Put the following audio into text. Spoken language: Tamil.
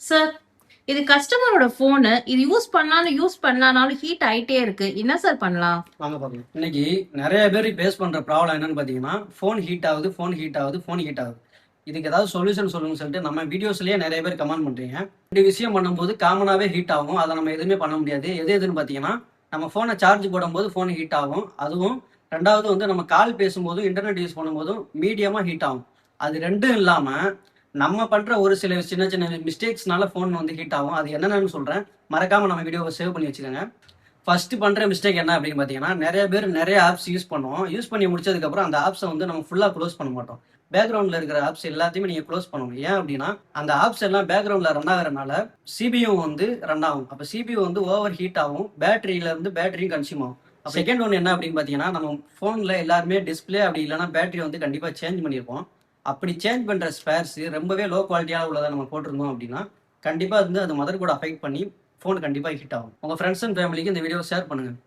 சார், இது கஸ்டமரோட ஃபோனு. இது யூஸ் பண்ணாலும் ஹீட் ஆயிட்டே இருக்கு. என்ன சார் பண்ணலாம்? வாங்க பார்க்கலாம். இன்னைக்கு நிறைய பேர் பேஸ் பண்ற ப்ராப்ளம் என்னன்னு பார்த்தீங்கன்னா, ஃபோன் ஹீட் ஆகுது, ஃபோன் ஹீட் ஆகுது, ஃபோன் ஹீட் ஆகுது. இதுக்கு ஏதாவது சொல்யூஷன் சொல்லுங்கன்னு சொல்லிட்டு நம்ம வீடியோஸ்லயே நிறைய பேர் கமெண்ட் பண்றீங்க. இந்த விஷயம் பண்ணும்போது காமனாவே ஹீட் ஆகும். அதை நம்ம எதுவுமே பண்ண முடியாது. எதுன்னு பார்த்தீங்கன்னா, நம்ம ஃபோனை சார்ஜ் போடும்போது ஃபோன் ஹீட் ஆகும். அதுவும் ரெண்டாவது வந்து நம்ம கால் பேசும்போதும் இன்டர்நெட் யூஸ் பண்ணும்போதும் மீடியமா ஹீட் ஆகும். அது ரெண்டும் இல்லாம நம்ம பண்ற ஒரு சில சின்ன சின்ன மிஸ்டேக்ஸ்னால ஃபோன் வந்து ஹீட் ஆகும். அது என்னென்னு சொல்றேன். மறக்காம நம்ம வீடியோவை சேவ் பண்ணி வச்சுக்கோங்க. ஃபர்ஸ்ட் பண்ற மிஸ்டேக் என்ன அப்படின்னு பார்த்தீங்கன்னா, நிறைய பேர் நிறைய ஆப்ஸ் யூஸ் பண்ணுவோம். யூஸ் பண்ணி முடிச்சதுக்கப்புறம் அந்த ஆப்ஸை வந்து நம்ம ஃபுல்லாக க்ளோஸ் பண்ண மாட்டோம். பேக்ரவுண்டில் இருக்கிற ஆப்ஸ் எல்லாத்தையுமே நீங்கள் க்ளோஸ் பண்ணணும். ஏன் அப்படின்னா, அந்த ஆப்ஸ் எல்லாம் பேக்ரவுண்டில் ரன் ஆகிறனால சிபியூ வந்து ரன் ஆகும். அப்போ சிபியூ வந்து ஓவர் ஹீட் ஆகும். பேட்டரியிலேருந்து பேட்டரியும் கன்சியூம் ஆகும். செகண்ட் ஒன் என்ன அப்படின்னு பார்த்தீங்கன்னா, நம்ம ஃபோனில் எல்லாருமே டிஸ்பிளே அப்படி இல்லைன்னா பேட்டரி வந்து கண்டிப்பாக சேஞ்ச் பண்ணியிருப்போம். அப்படி சேஞ்ச் பண்ணுற ஸ்பேர்ஸ் ரொம்பவே லோ குவாலிட்டியாக உள்ளதை நம்ம போட்டிருந்தோம் அப்படின்னா, கண்டிப்பாக வந்து அது மதர் கூட அஃபெக்ட் பண்ணி ஃபோன் கண்டிப்பாக ஹிட் ஆகும். உங்கள் ஃப்ரெண்ட்ஸ் அண்ட் ஃபேமிலிக்கு இந்த வீடியோ ஷேர் பண்ணுங்கள்.